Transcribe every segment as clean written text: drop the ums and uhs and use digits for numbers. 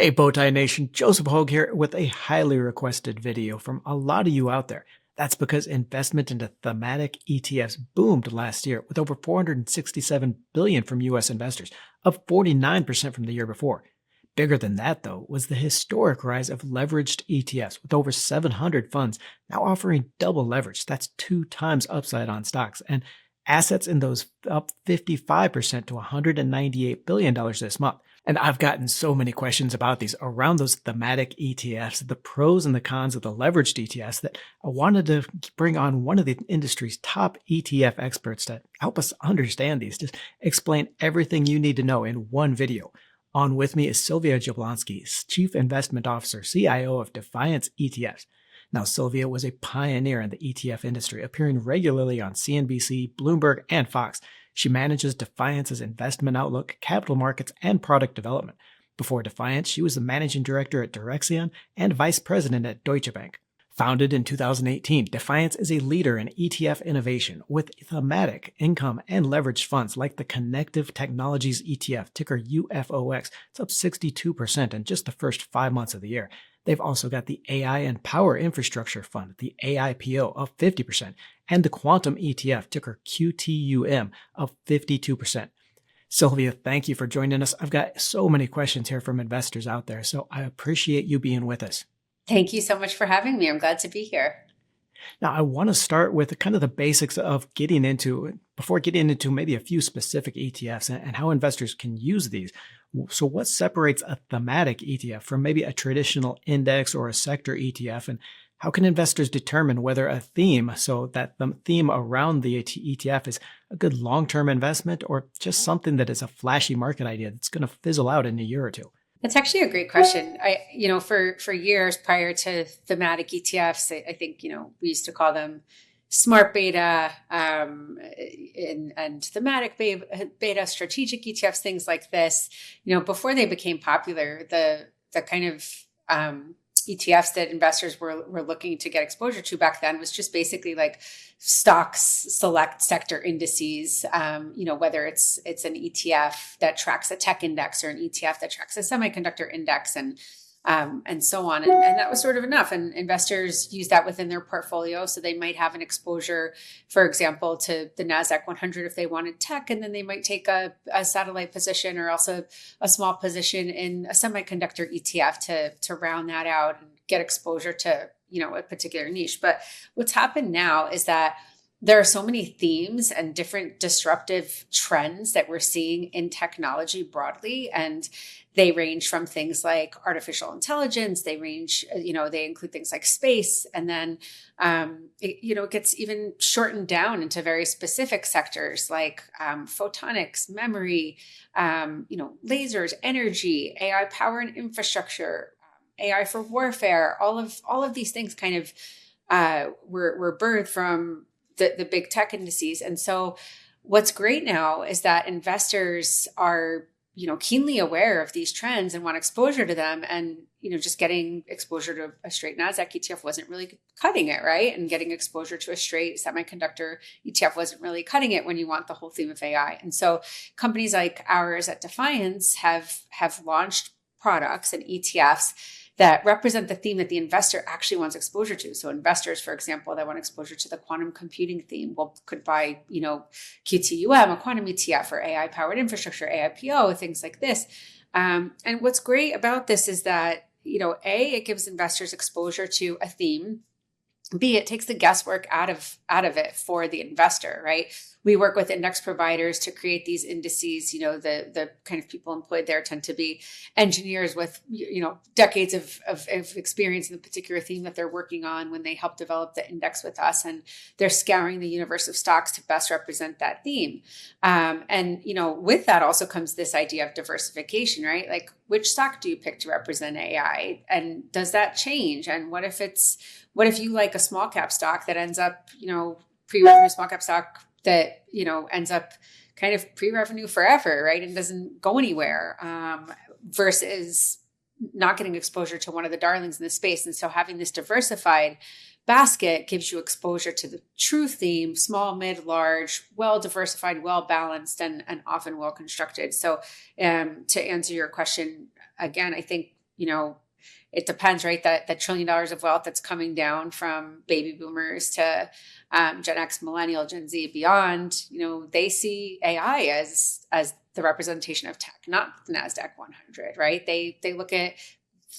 Hey, Bowtie Nation, Joseph Hogue here with a highly requested video from a lot of you out there. That's because investment into thematic ETFs boomed last year with over 467 billion from US investors, up 49% from the year before. Bigger than that, though, was the historic rise of leveraged ETFs with over 700 funds now offering double leverage. That's 2 times upside on stocks. And assets in those up 55% to $198 billion this month. And I've gotten so many questions about these around those thematic ETFs, the pros and the cons of the leveraged ETFs, that I wanted to bring on one of the industry's top ETF experts to help us understand these, just explain everything you need to know in one video. On with me is Sylvia Jablonski, Chief Investment Officer, CIO of Defiance ETFs. Now, Sylvia was a pioneer in the ETF industry, appearing regularly on CNBC, Bloomberg, and Fox. She manages Defiance's investment outlook, capital markets, and product development. Before Defiance, she was the managing director at Direxion and vice president at Deutsche Bank. Founded in 2018, Defiance is a leader in ETF innovation with thematic, income, and leveraged funds like the Connective Technologies ETF, ticker UFOX. It's up 62% in just the first 5 months of the year. They've also got the AI and Power Infrastructure Fund, the AIPO, up 50%, and the QTUM ETF, ticker QTUM, up 52%. Sylvia, thank you for joining us. I've got so many questions here from investors out there, so I appreciate you being with us. Thank you so much for having me. I'm glad to be here. Now, I want to start with kind of the basics of before getting into maybe a few specific ETFs and how investors can use these. So what separates a thematic ETF from maybe a traditional index or a sector ETF? And how can investors determine whether a theme, so that the theme around the ETF is a good long-term investment or just something that is a flashy market idea that's going to fizzle out in a year or two? That's actually a great question. For years prior to thematic ETFs, I think, we used to call them smart beta and thematic beta, strategic ETFs, things like this. Before they became popular, the kind of ETFs that investors were looking to get exposure to back then was just basically like stocks, select sector indices, whether it's an ETF that tracks a tech index or an ETF that tracks a semiconductor index and so on. And that was sort of enough. And investors use that within their portfolio. So they might have an exposure, for example, to the NASDAQ 100 if they wanted tech, and then they might take a satellite position or also a small position in a semiconductor ETF to round that out and get exposure to, a particular niche. But what's happened now is that there are so many themes and different disruptive trends that we're seeing in technology broadly. And they range from things like artificial intelligence. They include things like space. And then, it gets even shortened down into very specific sectors like photonics, memory, lasers, energy, AI power and infrastructure, AI for warfare. All of these things kind of were birthed from the big tech indices. And so what's great now is that investors are, keenly aware of these trends and want exposure to them. And, just getting exposure to a straight NASDAQ ETF wasn't really cutting it, right? And getting exposure to a straight semiconductor ETF wasn't really cutting it when you want the whole theme of AI. And so companies like ours at Defiance have launched products and ETFs that represent the theme that the investor actually wants exposure to. So investors, for example, that want exposure to the quantum computing theme, could buy, QTUM, a quantum ETF, or AI powered infrastructure, AIPO, things like this. And what's great about this is that, it gives investors exposure to a theme. B, it takes the guesswork out of it for the investor, right? We work with index providers to create these indices. The kind of people employed there tend to be engineers with, decades of experience in the particular theme that they're working on when they help develop the index with us. And they're scouring the universe of stocks to best represent that theme. With that also comes this idea of diversification, right? Like, which stock do you pick to represent AI? And does that change? And what if you like a small cap stock that ends up, pre-revenue small cap stock that, ends up kind of pre-revenue forever, right? And doesn't go anywhere, versus not getting exposure to one of the darlings in the space. And so having this diversified basket gives you exposure to the true theme, small, mid, large, well-diversified, well-balanced, and often well-constructed. So to answer your question, again, I think it depends, right? That $1 trillion of wealth that's coming down from baby boomers to Gen X, millennial, Gen Z, beyond, they see AI as the representation of tech, not the NASDAQ 100, right? They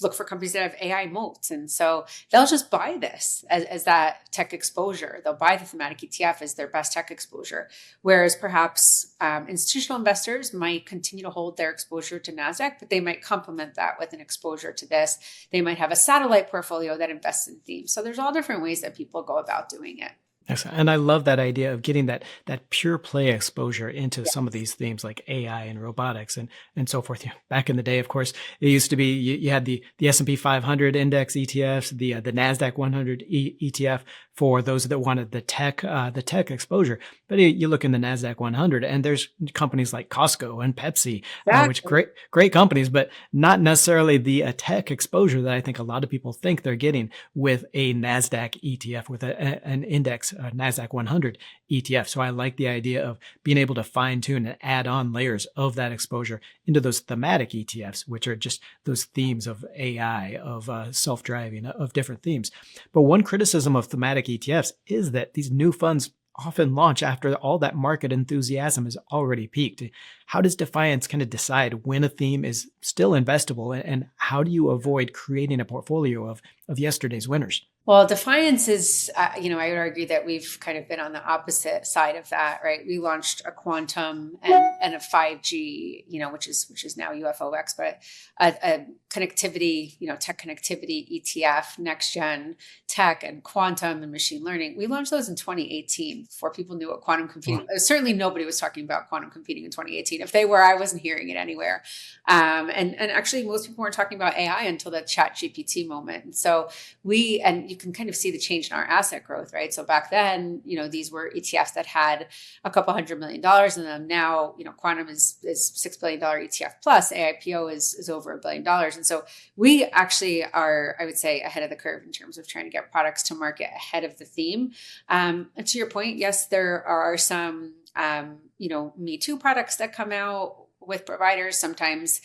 look for companies that have AI moats. And so they'll just buy this as that tech exposure. They'll buy the thematic ETF as their best tech exposure. Whereas perhaps institutional investors might continue to hold their exposure to NASDAQ, but they might complement that with an exposure to this. They might have a satellite portfolio that invests in themes. So there's all different ways that people go about doing it. Excellent. And I love that idea of getting that pure play exposure into some of these themes like AI and robotics and so forth. Back in the day, of course, it used to be you had the S&P 500 Index ETFs, the NASDAQ 100 ETF for those that wanted the tech exposure. But you look in the NASDAQ 100, and there's companies like Costco and Pepsi, which great companies, but not necessarily the tech exposure that I think a lot of people think they're getting with a NASDAQ ETF, with an index NASDAQ 100 ETF. So I like the idea of being able to fine tune and add on layers of that exposure into those thematic ETFs, which are just those themes of AI, of self-driving, of different themes. But one criticism of thematic ETFs is that these new funds often launch after all that market enthusiasm has already peaked. How does Defiance kind of decide when a theme is still investable, and how do you avoid creating a portfolio of yesterday's winners? Well, Defiance is, I would argue that we've kind of been on the opposite side of that, right? We launched a quantum and a 5G, which is now UFOX, but a connectivity, tech connectivity ETF, next gen tech and quantum and machine learning. We launched those in 2018 before people knew what quantum computing. Wow. Certainly nobody was talking about quantum computing in 2018. If they were, I wasn't hearing it anywhere. And actually most people weren't talking about AI until the Chat GPT moment. And so you can kind of see the change in our asset growth, right? So back then, these were ETFs that had a couple $100 million in them. Now, quantum is $6 billion ETF plus. AIPO is over $1 billion. And so we actually are, I would say, ahead of the curve in terms of trying to get products to market ahead of the theme. And to your point, yes, there are some, Me Too products that come out with providers. Sometimes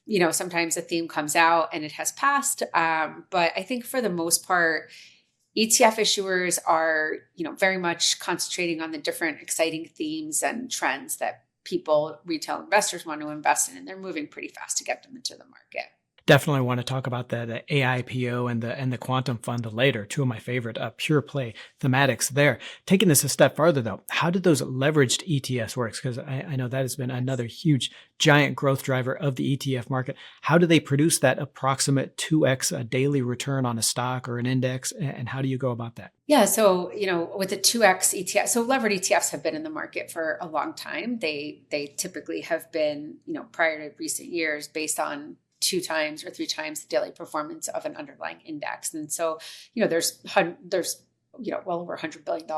a theme comes out and it has passed. But I think for the most part, ETF issuers are, very much concentrating on the different exciting themes and trends that retail investors want to invest in, and they're moving pretty fast to get them into the market. Definitely want to talk about the AIPO and the quantum fund later. Two of my favorite pure play thematics there. Taking this a step farther though, how did those leveraged ETFs work? Because I know that has been another huge giant growth driver of the ETF market. How do they produce that approximate 2x daily return on a stock or an index? And how do you go about that? Yeah. So, with the 2x ETF, so levered ETFs have been in the market for a long time. They typically have been, prior to recent years, based on 2 times or 3 times the daily performance of an underlying index. And so, there's well over $100 billion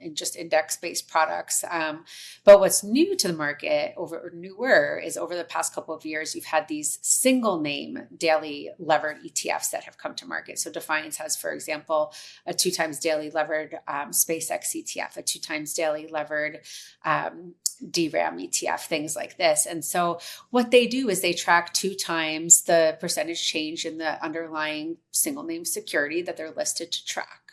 in just index-based products. But what's new to the market, newer, is over the past couple of years, you've had these single name daily levered ETFs that have come to market. So Defiance has, for example, a 2 times daily levered SpaceX ETF, a 2 times daily levered DRAM ETF, things like this. And so what they do is they track 2 times the percentage change in the underlying single name security that they're listed to track.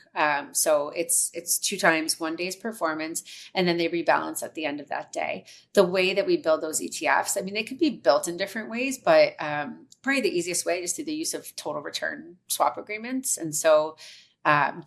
So it's 2 times one day's performance, and then they rebalance at the end of that day. The way that we build those ETFs, they could be built in different ways, but probably the easiest way is through the use of total return swap agreements. And so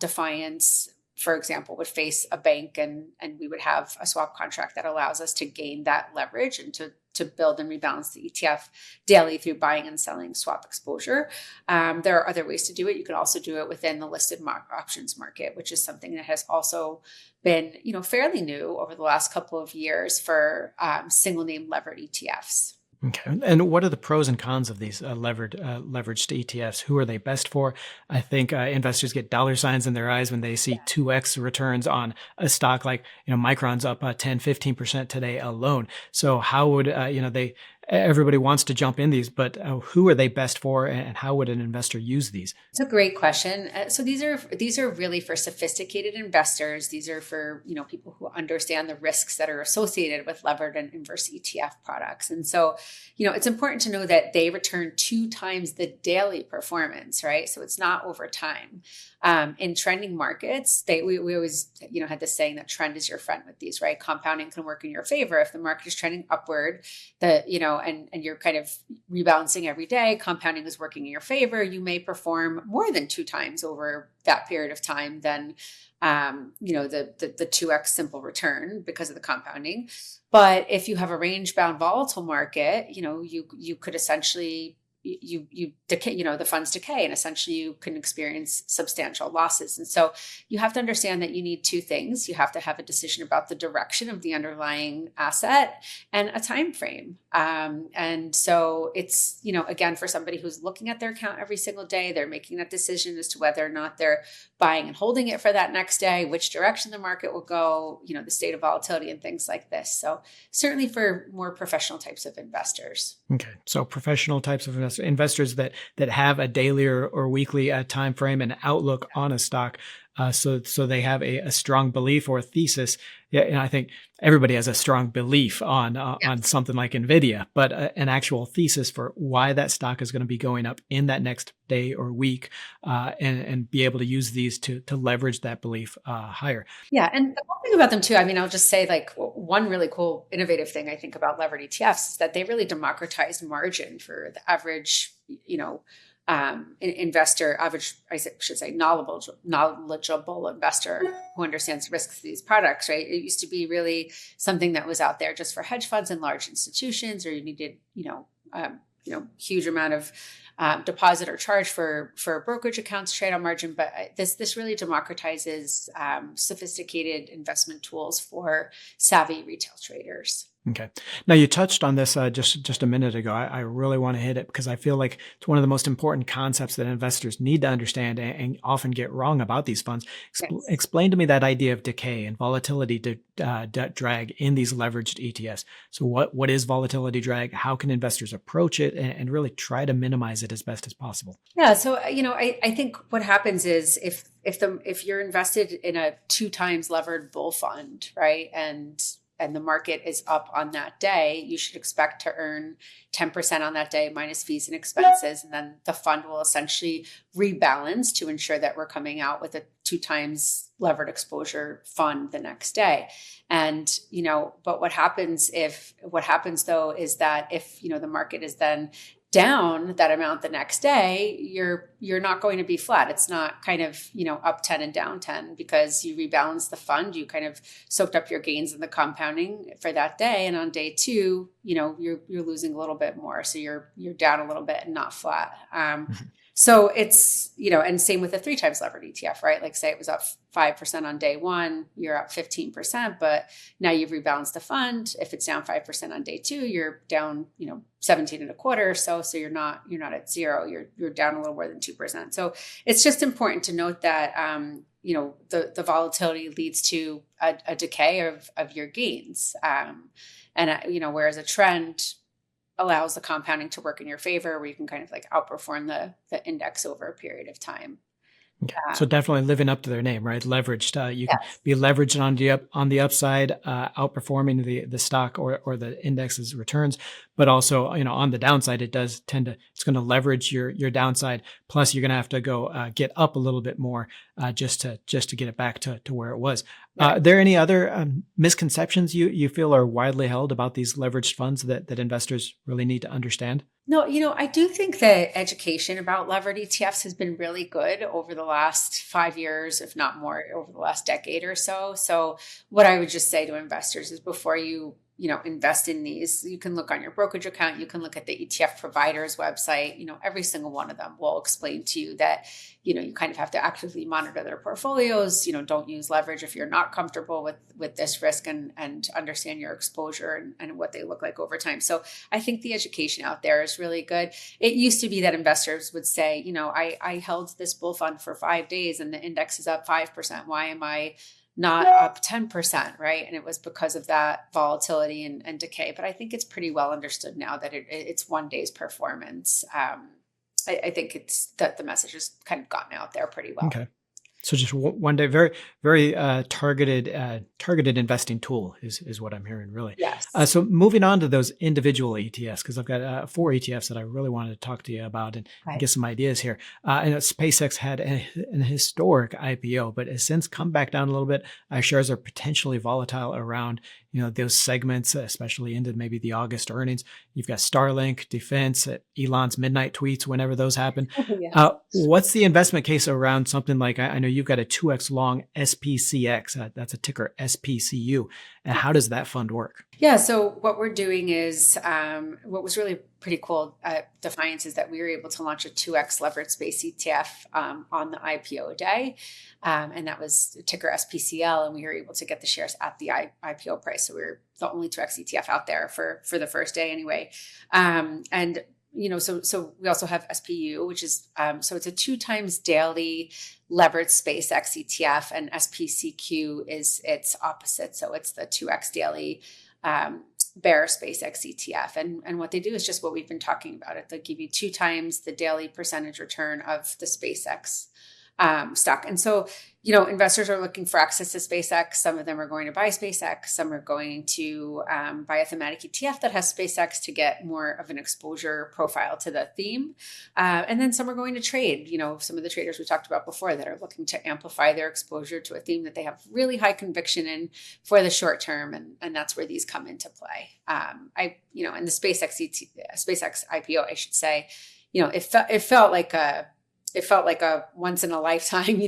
Defiance, for example, would face a bank and we would have a swap contract that allows us to gain that leverage and to build and rebalance the ETF daily through buying and selling swap exposure. There are other ways to do it. You could also do it within the listed options market, which is something that has also been, fairly new over the last couple of years for single name levered ETFs. Okay. And what are the pros and cons of these leveraged ETFs? Who are they best for? I think investors get dollar signs in their eyes when they see 2x returns on a stock like, Micron's up 10, 15% today alone. So how would, everybody wants to jump in these, but who are they best for, and how would an investor use these? It's a great question. So these are really for sophisticated investors. These are for people who understand the risks that are associated with levered and inverse ETF products. And so it's important to know that they return 2 times the daily performance, right? So it's not over time. In trending markets, we always had this saying that trend is your friend with these, right? Compounding can work in your favor if the market is trending upward. And you're kind of rebalancing every day. Compounding is working in your favor. You may perform more than 2 times over that period of time than the 2x simple return because of the compounding. But if you have a range bound volatile market, you could essentially you decay, the funds decay, and essentially you can experience substantial losses. And so you have to understand that you need 2 things. You have to have a decision about the direction of the underlying asset and a time frame. And so it's, again, for somebody who's looking at their account every single day, they're making that decision as to whether or not they're buying and holding it for that next day, which direction the market will go, the state of volatility and things like this. So certainly for more professional types of investors. Okay, so professional types of investors that have a daily or weekly time frame and outlook on a stock, so they have a strong belief or a thesis. Yeah, and I think everybody has a strong belief on something like Nvidia, but an actual thesis for why that stock is going to be going up in that next day or week, and be able to use these to leverage that belief higher. Yeah. And the cool thing about them too, I'll just say like one really cool innovative thing I think about levered ETFs is that they really democratize margin for the average, investor, average, I should say, knowledgeable investor who understands risks of these products, right? It used to be really something that was out there just for hedge funds and large institutions, or you needed, huge amount of deposit or charge for brokerage accounts trade on margin. But this really democratizes sophisticated investment tools for savvy retail traders. Okay. Now you touched on this just a minute ago. I really want to hit it because I feel like it's one of the most important concepts that investors need to understand and often get wrong about these funds. Yes. Explain to me that idea of decay and volatility drag in these leveraged ETFs. So what is volatility drag? How can investors approach it and really try to minimize it as best as possible? Yeah. So, I think what happens is if you're invested in a 2 times levered bull fund, right? And the market is up on that day, you should expect to earn 10% on that day minus fees and expenses. And then the fund will essentially rebalance to ensure that we're coming out with a 2 times levered exposure fund the next day. And, but what happens though is that if, the market is then down that amount the next day, you're not going to be flat. It's not kind of, up 10 and down 10 because you rebalance the fund. You kind of soaked up your gains in the compounding for that day. And on day 2, you're losing a little bit more. So you're down a little bit and not flat. So it's, and same with the 3 times levered ETF, right? Like say it was up 5% on day 1, you're up 15%, but now you've rebalanced the fund. If it's down 5% on day 2, you're down, 17 and a quarter or so. So you're not at zero, you're down a little more than 2%. So it's just important to note that, the volatility leads to a decay of your gains. Whereas a trend allows the compounding to work in your favor, where you can kind of like outperform the index over a period of time. Okay. So definitely living up to their name, right? Leveraged. You can be leveraged on the upside, outperforming the stock or the index's returns, but also on the downside, it's going to leverage your downside. Plus, you're going to have to go get up a little bit more just to get it back to where it was. Right. Are there any other misconceptions you feel are widely held about these leveraged funds that investors really need to understand? No, I do think that education about levered ETFs has been really good over the last 5 years, if not more, over the last decade or so. So what I would just say to investors is before you invest in these, you can look on your brokerage account, you can look at the ETF provider's website, every single one of them will explain to you that, you kind of have to actively monitor their portfolios, don't use leverage if you're not comfortable with this risk and understand your exposure and what they look like over time. So I think the education out there is really good. It used to be that investors would say, I held this bull fund for 5 days and the index is up 5%. Why am I not up 10%, right? And it was because of that volatility and decay. But I think it's pretty well understood now that it's one day's performance. I think it's that the message has kind of gotten out there pretty well. Okay. So just one day, very, very targeted investing tool is what I'm hearing, really. Yes. So moving on to those individual ETFs, because I've got 4 ETFs that I really wanted to talk to you about and get some ideas here. I know SpaceX had an historic IPO, but has since come back down a little bit. Shares are potentially volatile around those segments, especially into maybe the August earnings. You've got Starlink, Defense, Elon's midnight tweets whenever those happen. Yeah. What's the investment case around something like, I know you've got a 2x long SPCX, that's a ticker SPCU. And how does that fund work? Yeah. So what we're doing is, what was really pretty cool at Defiance is that we were able to launch a 2x levered space ETF on the IPO day. And that was ticker SPCL. And we were able to get the shares at the IPO price. So we were the only 2x ETF out there for the first day anyway. And so we also have SPU, which is, so it's a 2 times daily levered SpaceX ETF, and SPCQ is its opposite. So it's the 2x daily bear SpaceX ETF. And what they do is just what we've been talking about. They give you 2 times the daily percentage return of the SpaceX stock. And so, investors are looking for access to SpaceX. Some of them are going to buy SpaceX. Some are going to buy a thematic ETF that has SpaceX to get more of an exposure profile to the theme. And then some are going to trade, some of the traders we talked about before that are looking to amplify their exposure to a theme that they have really high conviction in for the short term. And that's where these come into play. In the SpaceX IPO, I should say, it felt like a once in a lifetime,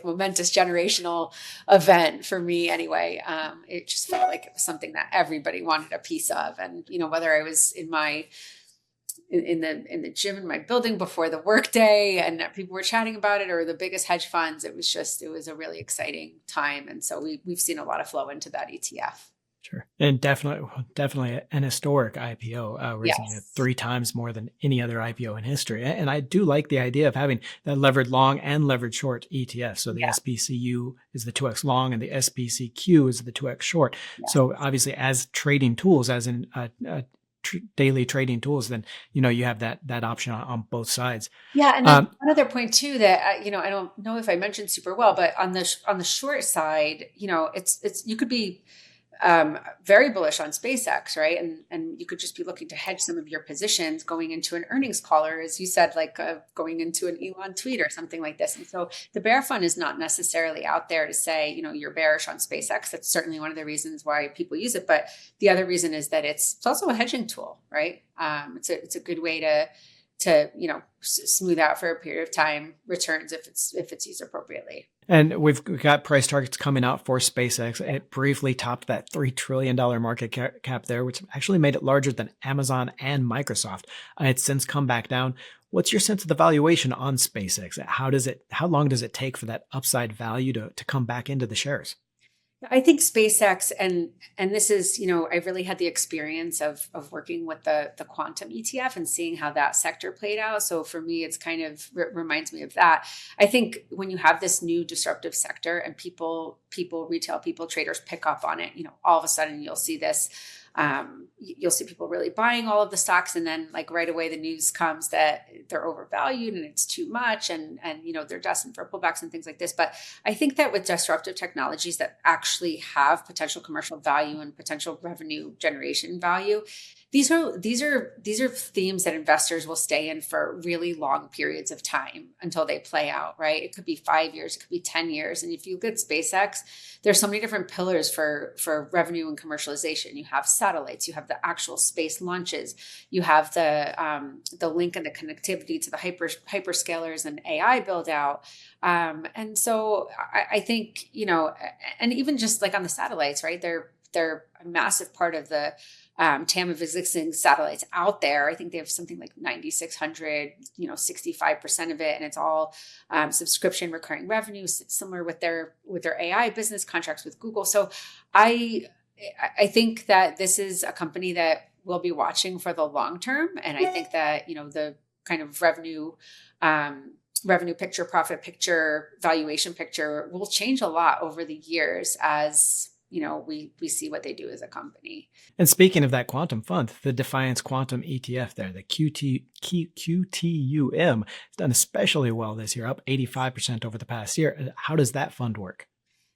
momentous generational event for me anyway. It just felt like it was something that everybody wanted a piece of. And, whether I was in the gym in my building before the workday and people were chatting about it, or the biggest hedge funds, it was a really exciting time. And so we've seen a lot of flow into that ETF. Sure. And definitely an historic IPO, raising 3 times more than any other IPO in history. And I do like the idea of having that levered long and levered short ETF. So the SPCU is the 2x long and the SPCQ is the 2x short. So obviously as trading tools, as in daily trading tools, then, you have that option on both sides. Yeah. And then one other point too, that, I don't know if I mentioned super well, but on the short side, it's you could be very bullish on SpaceX, right? And you could just be looking to hedge some of your positions going into an earnings call, or as you said, like going into an Elon tweet or something like this. And so the bear fund is not necessarily out there to say, you're bearish on SpaceX. That's certainly one of the reasons why people use it. But the other reason is that it's also a hedging tool, right? It's a good way to smooth out for a period of time returns if it's used appropriately. And we've got price targets coming out for SpaceX. It briefly topped that $3 trillion market cap there, which actually made it larger than Amazon and Microsoft. It's since come back down. What's your sense of the valuation on SpaceX? How long does it take for that upside value to come back into the shares? I think SpaceX, and this is, I really had the experience of working with the QTUM ETF and seeing how that sector played out. So for me, it's kind of reminds me of that. I think when you have this new disruptive sector and retail people, traders pick up on it, all of a sudden you'll see this. You'll see people really buying all of the stocks, and then like right away the news comes that they're overvalued and it's too much, and they're destined for pullbacks and things like this. But I think that with disruptive technologies that actually have potential commercial value and potential revenue generation value, these are themes that investors will stay in for really long periods of time until they play out, right? It could be 5 years, it could be 10 years. And if you look at SpaceX, there's so many different pillars for revenue and commercialization. You have satellites, you have the actual space launches, you have the link and the connectivity to the hyperscalers and AI build out. And so I think, and even just like on the satellites, right? They're a massive part of the TAM of existing satellites out there. I think they have something like 9,600, 65% of it. And it's all subscription recurring revenue, similar with their AI business contracts with Google. So I think that this is a company that we'll be watching for the long term. And I think that, the kind of revenue revenue picture, profit picture, valuation picture will change a lot over the years as we see what they do as a company. And speaking of that quantum fund, the Defiance Quantum ETF there, the QTUM, has done especially well this year, up 85% over the past year. How does that fund work?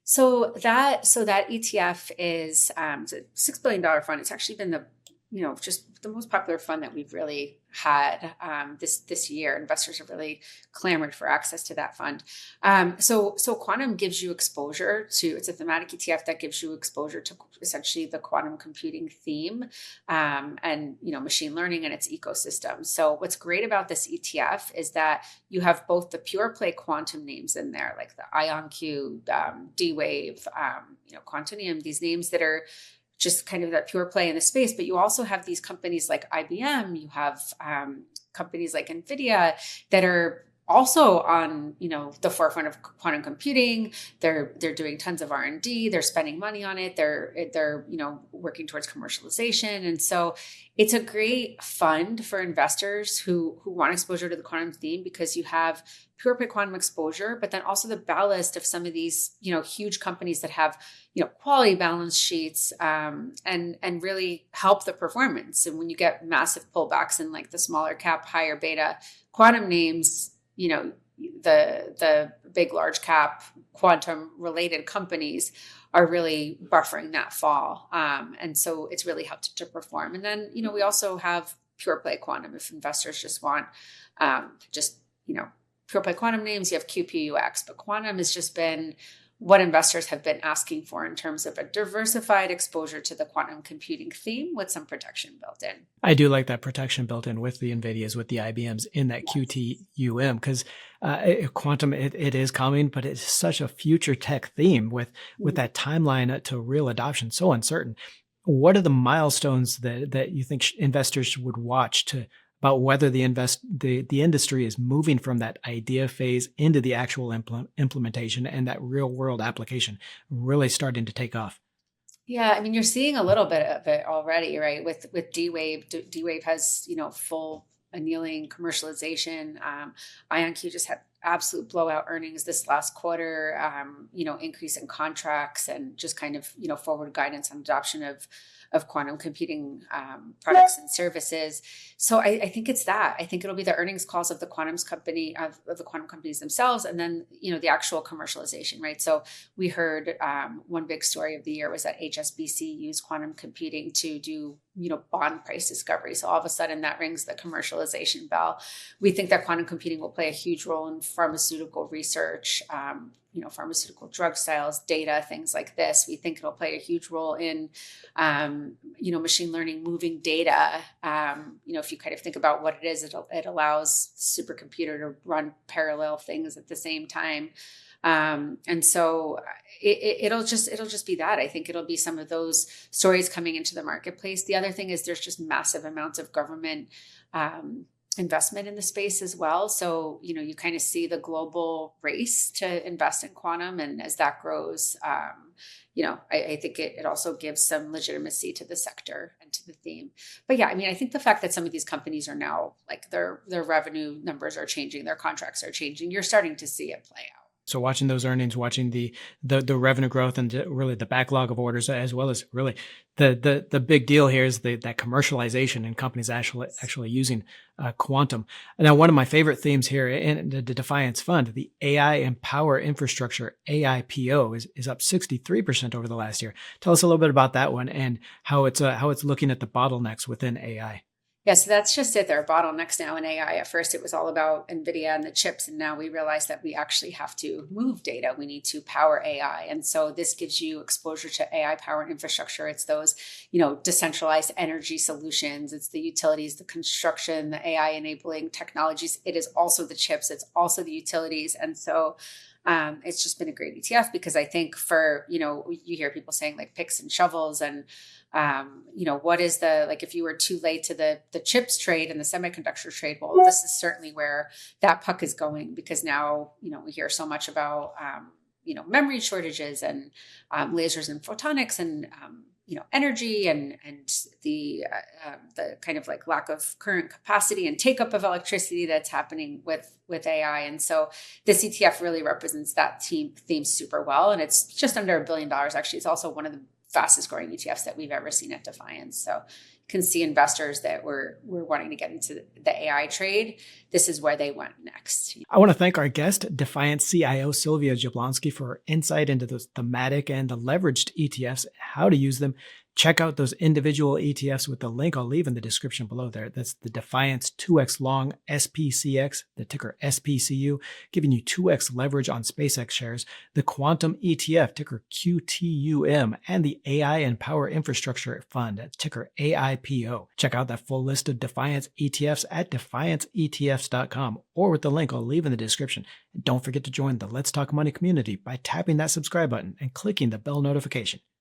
So that ETF is it's a $6 billion fund. It's actually been just the most popular fund that we've really had this year. Investors have really clamored for access to that fund. So quantum gives you exposure to, it's a thematic ETF that gives you exposure to essentially the quantum computing theme and machine learning and its ecosystem. So what's great about this ETF is that you have both the pure play quantum names in there, like the IonQ, D-Wave, Quantinuum, these names that are just kind of that pure play in the space. But you also have these companies like IBM, you have companies like NVIDIA that are also on the forefront of quantum computing. They're doing tons of R&D, they're spending money on it, they're working towards commercialization. And so it's a great fund for investors who want exposure to the quantum theme, because you have pure play quantum exposure, but then also the ballast of some of these huge companies that have quality balance sheets and really help the performance. And when you get massive pullbacks in like the smaller cap, higher beta quantum names, the big large cap quantum related companies are really buffering that fall. And so it's really helped to perform. And then, we also have pure play quantum. If investors just want pure play quantum names, you have QPUX, but quantum has just been what investors have been asking for in terms of a diversified exposure to the quantum computing theme with some protection built in. I do like that protection built in with the NVIDIAs, with the IBMs in that QTUM, because quantum, it is coming, but it's such a future tech theme with that timeline to real adoption so uncertain. What are the milestones that you think investors would watch about whether the industry is moving from that idea phase into the actual implementation and that real world application really starting to take off? Yeah, I mean, you're seeing a little bit of it already, right? With D-Wave. D-Wave has full annealing commercialization. IonQ just had absolute blowout earnings this last quarter. Increase in contracts and just kind of forward guidance on adoption of quantum computing products and services. So I think it's that. I think it'll be the earnings calls of the quantum companies themselves, and then the actual commercialization, right? So we heard one big story of the year was that HSBC used quantum computing to do bond price discovery. So all of a sudden that rings the commercialization bell. We think that quantum computing will play a huge role in pharmaceutical research, pharmaceutical drug sales, data, things like this. We think it'll play a huge role in, machine learning, moving data. If you kind of think about what it is, it allows supercomputer to run parallel things at the same time. And so it'll just be that. I think it'll be some of those stories coming into the marketplace. The other thing is there's just massive amounts of government investment in the space as well. So, you kind of see the global race to invest in quantum. And as that grows, I think it also gives some legitimacy to the sector and to the theme. But yeah, I mean, I think the fact that some of these companies are now like their revenue numbers are changing, their contracts are changing, you're starting to see it play out. So watching those earnings, watching the revenue growth and really the backlog of orders, as well as really the big deal here is that commercialization and companies actually using quantum. Now, one of my favorite themes here in the Defiance Fund, the AI and Power Infrastructure AIPO is up 63% over the last year. Tell us a little bit about that one and how it's looking at the bottlenecks within AI. Yeah, so that's just it. There are bottlenecks now in AI. At first, it was all about NVIDIA and the chips. And now we realize that we actually have to move data. We need to power AI. And so this gives you exposure to AI power infrastructure. It's those, decentralized energy solutions. It's the utilities, the construction, the AI enabling technologies. It is also the chips. It's also the utilities. And so it's just been a great ETF because I think for, you hear people saying like picks and shovels and, what is if you were too late to the chips trade and the semiconductor trade, well, this is certainly where that puck is going because now, we hear so much about, memory shortages and lasers and photonics and, energy and the kind of like lack of current capacity and take up of electricity that's happening with AI. And so this ETF really represents that theme super well. And it's just under $1 billion. Actually, it's also one of the fastest growing ETFs that we've ever seen at Defiance. So you can see investors that were wanting to get into the AI trade. This is where they went next. I want to thank our guest, Defiance CIO Sylvia Jablonski, for her insight into those thematic and the leveraged ETFs, how to use them. Check out those individual ETFs with the link I'll leave in the description below there. That's the Defiance 2x long SPCX, the ticker SPCU, giving you 2x leverage on SpaceX shares, the QTUM ETF, ticker QTUM, and the AI and Power Infrastructure Fund, ticker AIPO. Check out that full list of Defiance ETFs at defianceetfs.com or with the link I'll leave in the description. And don't forget to join the Let's Talk Money community by tapping that subscribe button and clicking the bell notification.